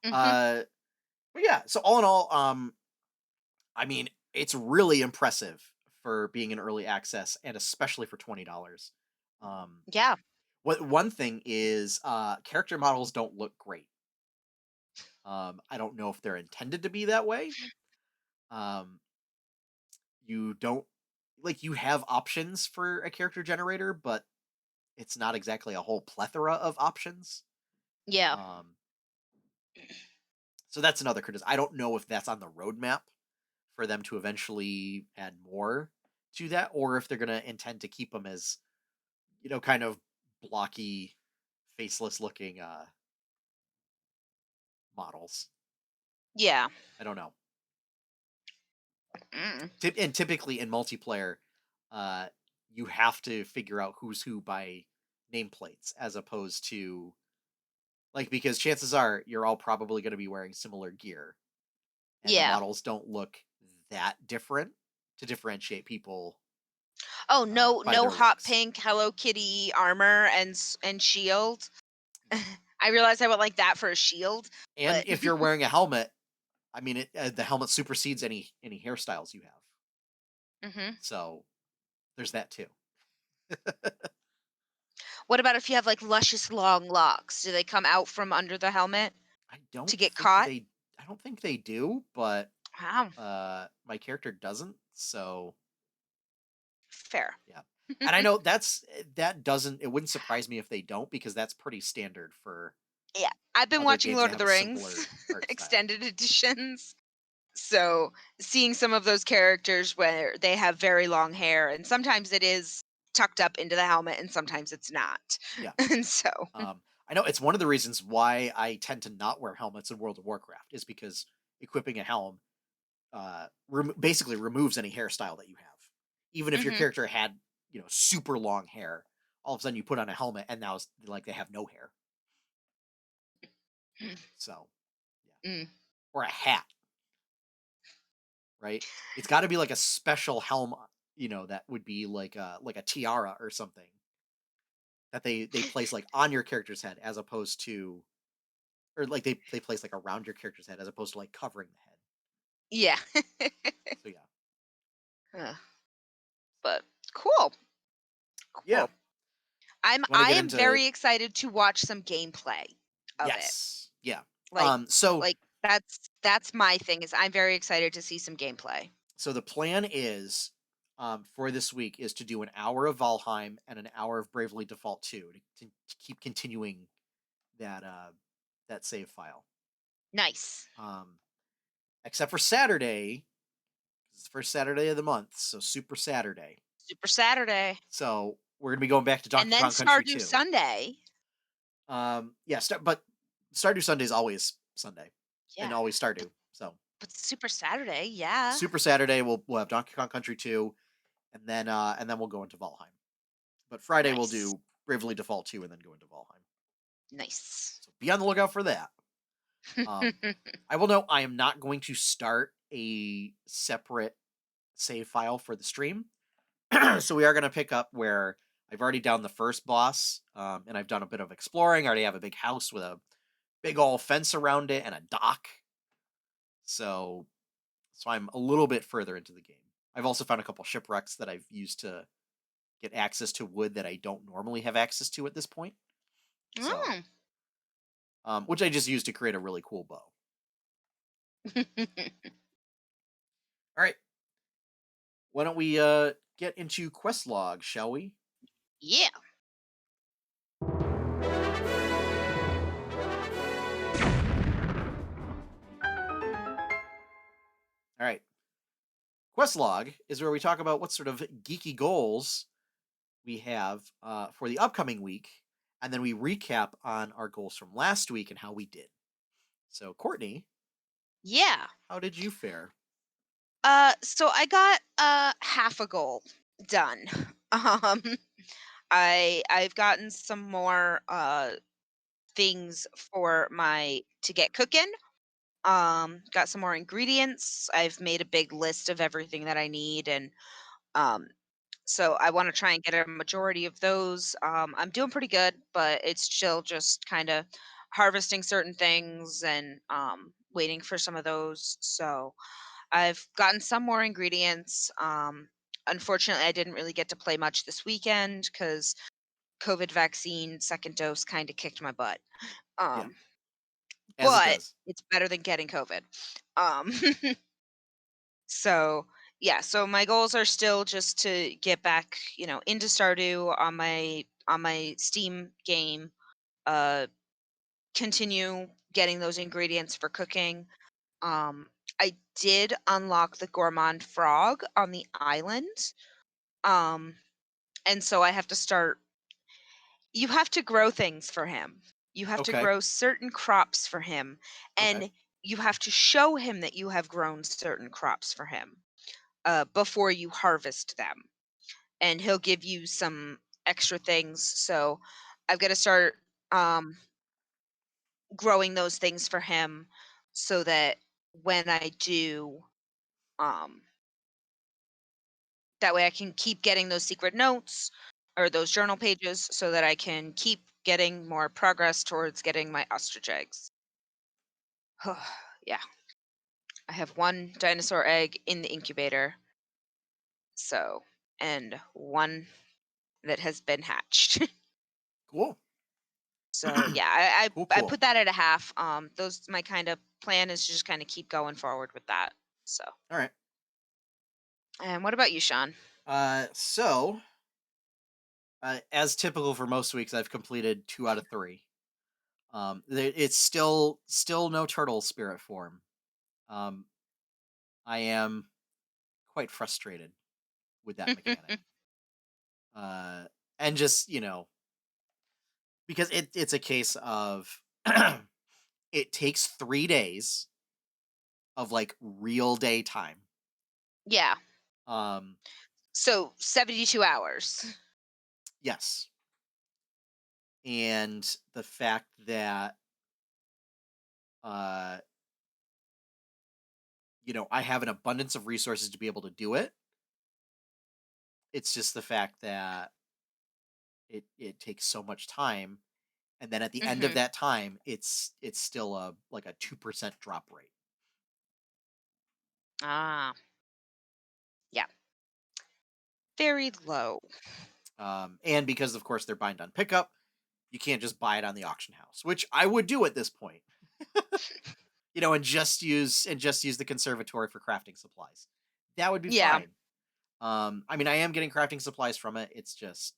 Mhm. Uh, but yeah, so all in all, I mean, it's really impressive for being in early access, and especially for $20. Um, Yeah. what one thing is, character models don't look great. I don't know if they're intended to be that way. Um, you don't like you have options for a character generator, but it's not exactly a whole plethora of options. Yeah. Um, so that's another criticism. I don't know if that's on the roadmap for them to eventually add more to that, or if they're gonna intend to keep them as kind of blocky, faceless looking models. Yeah. I don't know. Mm. And typically in multiplayer, uh, you have to figure out who's who by nameplates as opposed to like because chances are you're all probably going to be wearing similar gear and the Yeah. models don't look that different to differentiate people Oh, no, by no their hot looks. pink Hello Kitty armor and shield. I realized I would like that for a shield, And but if you're wearing a helmet, I mean, the helmet supersedes any hairstyles you have. hmm. So there's that too. What about if you have like luscious long locks? Do they come out from under the helmet I to don't get think caught? they. I don't think they do, but Wow, my character doesn't. So fair. yeah, and I know that doesn't. It wouldn't surprise me if they don't because that's pretty standard for Yeah, I've been other watching games that Lord of have the a Rings simpler art style. extended editions. So, seeing some of those characters where they have very long hair and sometimes it is tucked up into the helmet and sometimes it's not. Yeah. And so, I know it's one of the reasons why I tend to not wear helmets in World of Warcraft is because equipping a helm basically removes any hairstyle that you have. Even if your mhm. character had, super long hair, all of a sudden you put on a helmet and now it's like they have no hair. So, yeah. Mm. Or a hat, right? It's got to be like a special helm, that would be like a tiara or something that they place like on your character's head as opposed to or like they place like around your character's head as opposed to like covering the head. Yeah. So yeah. Uh, but cool. Yeah. Cool. You want to I get am into very excited to watch some gameplay of it. yes. Yeah. Like So like that's my thing is I'm very excited to see some gameplay. so the plan is for this week is to do an hour of Valheim and an hour of Bravely Default 2 to keep continuing that save file. Nice. Um except for Saturday, it's the first Saturday of the month, so Super Saturday. Super Saturday. So we're gonna be going back to And Donkey then Kong Country Stardew 2. Sunday. Yeah, but Stardew Sunday is always Sunday and Yeah. always But Stardew. So but Super Saturday, yeah. Super Saturday we'll have Donkey Kong Country 2 and then we'll go into Valheim. But Friday we'll Nice. do Bravely Default 2 and then go into Valheim. Nice. So be on the lookout for that. Um I will note I am not going to start a separate save file for the stream. So we are going to pick up where I've already done the first boss, and I've done a bit of exploring. I already have a big house with a big old fence around it and a dock. So I'm a little bit further into the game. I've also found a couple shipwrecks that I've used to get access to wood that I don't normally have access to at this point. So, Mm. which I just used to create a really cool bow. All right, why don't we get into quest log, shall we? Yeah. All right, quest log is where we talk about what sort of geeky goals we have for the upcoming week, and then we recap on our goals from last week and how we did. So, Courtney, Yeah. how did you fare? So I got half a goal done. Um I've gotten some more things for my to get cooking. Got some more ingredients. I've made a big list of everything that I need and um so I want to try and get a majority of those. I'm doing pretty good, but it's still just kind of harvesting certain things and waiting for some of those. So I've gotten some more ingredients. Unfortunately, I didn't really get to play much this weekend because COVID vaccine second dose kind of kicked my butt. Yeah, Um, as it but does. it's better than getting COVID. Um, so yeah, so my goals are still just to get back, into Stardew on my Steam game. Uh, Continue getting those ingredients for cooking. Um, I did unlock the gourmand frog on the island. Um, and so I have to start you have to grow things for him. You have to Okay. grow certain crops for him, Okay. and you have to show him that you have grown certain crops for him. before you harvest them, and he'll give you some extra things. So I've got to start um, growing those things for him, so that when I do, um, that way I can keep getting those secret notes or those journal pages, so that I can keep getting more progress towards getting my ostrich eggs. Yeah, I have one dinosaur egg in the incubator, so, and one that has been hatched. Cool. So yeah, Cool, I cool. put that at a half. Those my kind of plan is to just kind of keep going forward with that. So, All right. and what about you, Sean? So as typical for most weeks, I've completed 2 out of 3. It's still no turtle spirit form. Um, I am quite frustrated with that mechanic. Uh, and just because it's a case of it takes 3 days of like real day time. Yeah. Um, So 72 hours. yes, and the fact that uh, I have an abundance of resources to be able to do it. It's just the fact that it takes so much time, and then at the end of Hmm. that time, it's still a like a 2% drop rate. Ah, yeah. Very low. And because of course they're bind on pickup, you can't just buy it on the auction house, which I would do at this point. And just use the conservatory for crafting supplies. That would be Yeah. fine. I mean, I am getting crafting supplies from it. It's just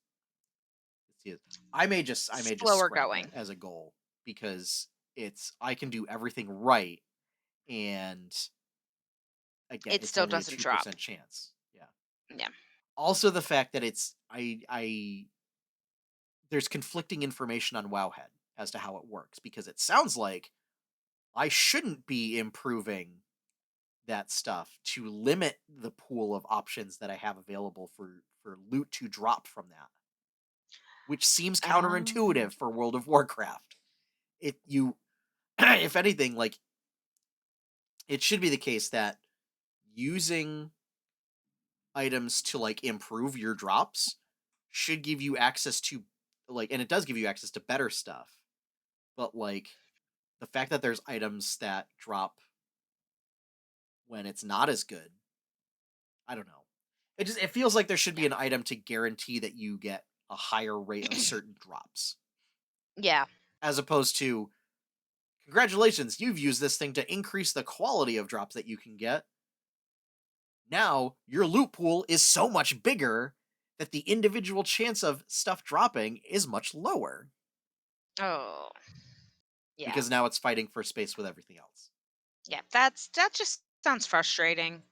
I may just Slower scrap it going. as a goal because I can do everything right, and again, It it's still only a doesn't two drop. percent chance. Yeah. Yeah. Also, the fact that there's conflicting information on Wowhead as to how it works, because it sounds like I shouldn't be improving that stuff to limit the pool of options that I have available for loot to drop from that, which seems Um, counterintuitive for World of Warcraft. It you if anything, like, it should be the case that using items to like improve your drops should give you access to, like, and it does give you access to better stuff, but like the fact that there's items that drop when it's not as good, I don't know. It feels like there should be yeah. an item to guarantee that you get a higher rate of certain drops, Yeah. as opposed to, congratulations, you've used this thing to increase the quality of drops that you can get. Now your loot pool is so much bigger that the individual chance of stuff dropping is much lower, Oh, yeah. because now it's fighting for space with everything else. Yeah. That just sounds frustrating.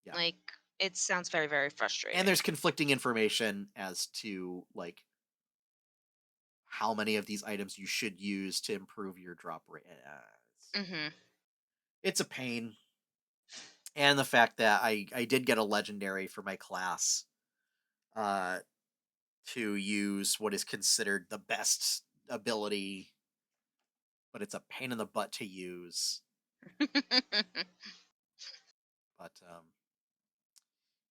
Yeah. Like, it sounds very, very And frustrating. there's conflicting information as to like how many of these items you should use to improve your drop rate. It's, Hmm. it's a pain. And the fact that I did get a legendary for my class uh to use what is considered the best ability, but it's a pain in the butt to use. But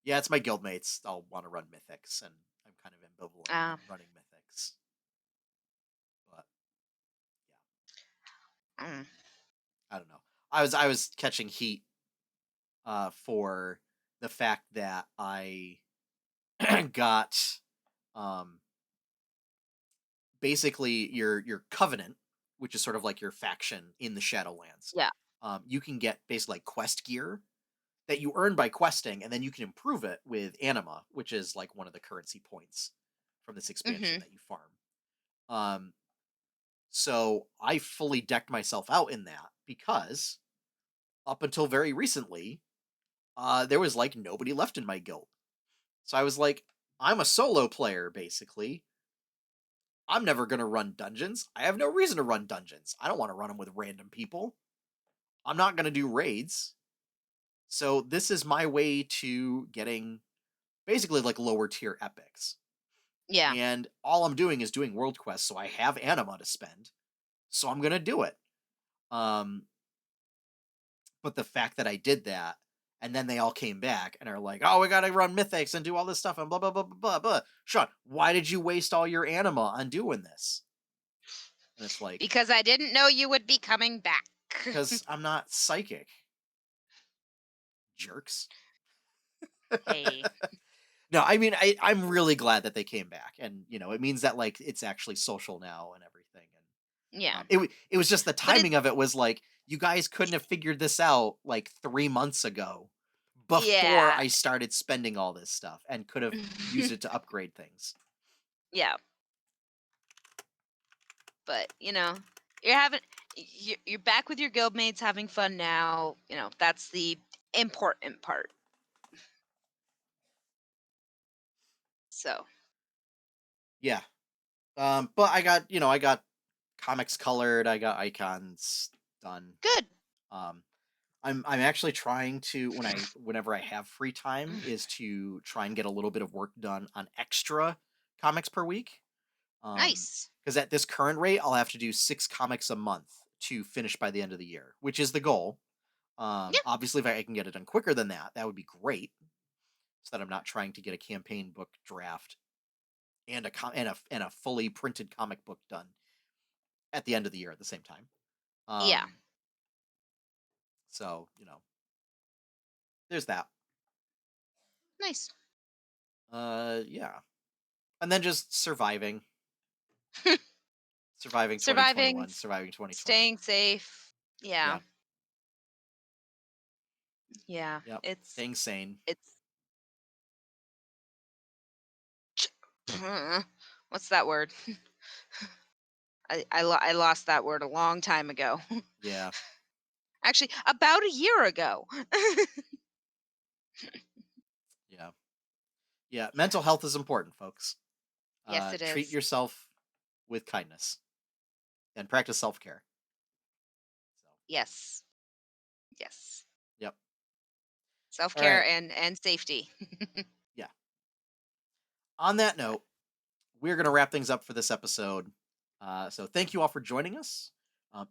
yeah, it's my guildmates. I'll want to run mythics, and I'm kind of ambivalent on uh, running mythics. But yeah, mm, I don't know. I was catching heat for the fact that I got um basically your covenant, which is sort of like your faction in the Shadowlands. yeah. You can get basically like quest gear that you earn by questing, and then you can improve it with anima, which is like one of the currency points from this expansion Hmm. that you farm. Um, so I fully decked myself out in that because up until very recently, there was like nobody left in my guild. So I was like, I'm a solo player basically. I'm never going to run dungeons. I have no reason to run dungeons. I don't want to run them with random people. I'm not going to do raids. So this is my way to getting basically like lower tier epics. Yeah. And all I'm doing is doing world quests, so I have anima to spend. So I'm gonna do it. Um, but the fact that I did that, and then they all came back and are like, "Oh, we gotta run mythics and do all this stuff and blah blah blah blah blah blah." Sean, why did you waste all your anima on doing this? And it's like, Because I didn't know you would be coming back. because I'm not psychic, jerks. Hey. No, I mean, I'm really glad that they came back, and it means that like it's actually social now and everything. And Yeah. it was just the But it timing of it was like you guys couldn't have figured this out like 3 months ago before yeah. I started spending all this stuff and could have used it to upgrade things. yeah. But, you're having you're back with your guildmates having fun now. That's the important part. So, Yeah. But I got comics colored, I got icons done. good. Um, I'm actually trying to whenever I have free time is to try and get a little bit of work done on extra comics per week. Nice. Because at this current rate, I'll have to do 6 comics a month to finish by the end of the year, which is the goal. Yeah. Obviously, if I can get it done quicker than that, that would be great. So that I'm not trying to get a campaign book draft and a fully printed comic book done at the end of the year at the same time. Yeah. Um, so there's that. Nice. Yeah, and then just surviving Surviving, 2021, surviving 2020. staying safe. Yeah. Yeah, Yeah. yep, It's staying sane. it's what's that word? I lost that word a long time ago. Yeah, Actually, about a year ago. yeah, yeah. Mental health is important, folks. Yes, it Treat is. yourself with kindness and practice self care. So, Yes. Yes. yep. All Self-care right. and safety. Yeah. On that But note, we're going to wrap things up for this episode. So thank you all for joining us.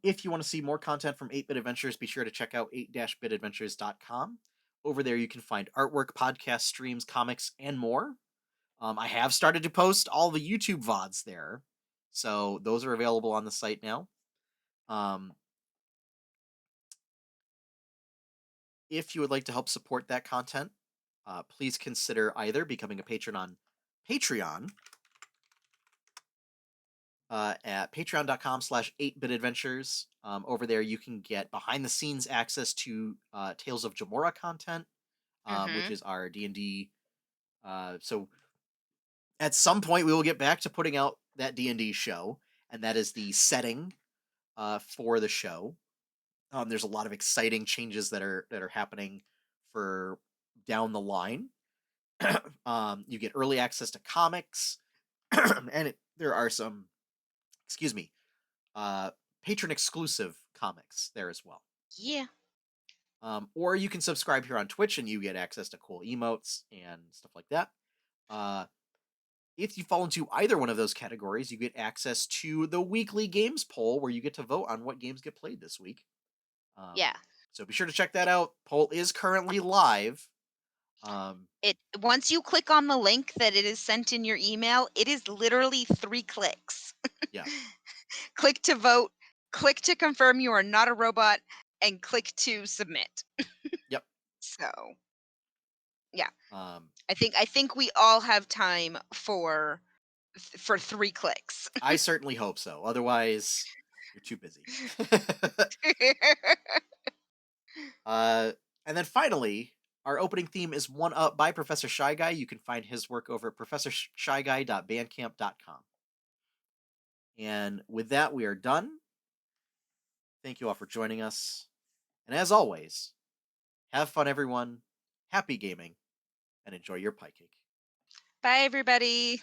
If you want to see more content from 8-Bit Adventures, be sure to check out 8-bitadventures.com. Over there, you can find artwork, podcast streams, comics, and more. I have started to post all the YouTube VODs there. So those are available on the site now. Um, if you would like to help support that content, please consider either becoming a patron on Patreon at patreon.com/8bitadventures. Over there, you can get behind the scenes access to Tales of Jamora content, which mhm. is our D&D. So at some point, we will get back to putting out that D&D show, and that is the setting for the show. There's a lot of exciting changes that are happening for down the line. You get early access to comics, and there are some, excuse me, uh, patron exclusive comics there as well. Yeah. Or you can subscribe here on Twitch and you get access to cool emotes and stuff like that. Uh, if you fall into either one of those categories, you get access to the weekly games poll where you get to vote on what games get played this week. Um, Yeah. so be sure to check that out. Poll is currently live. It once you click on the link that it is sent in your email, it is literally 3 clicks. Yeah. Click to vote, click to confirm you are not a robot, and click to submit. Yep. So, yeah. Um, I think we all have time for 3 clicks. I certainly hope so. Otherwise, you're too busy. uh, and then finally, our opening theme is One Up by Professor Shy Guy. You can find his work over at professorshyguy.bandcamp.com. And with that, we are done. Thank you all for joining us. And as always, have fun, everyone. Happy gaming, and enjoy your pie cake. Bye, everybody.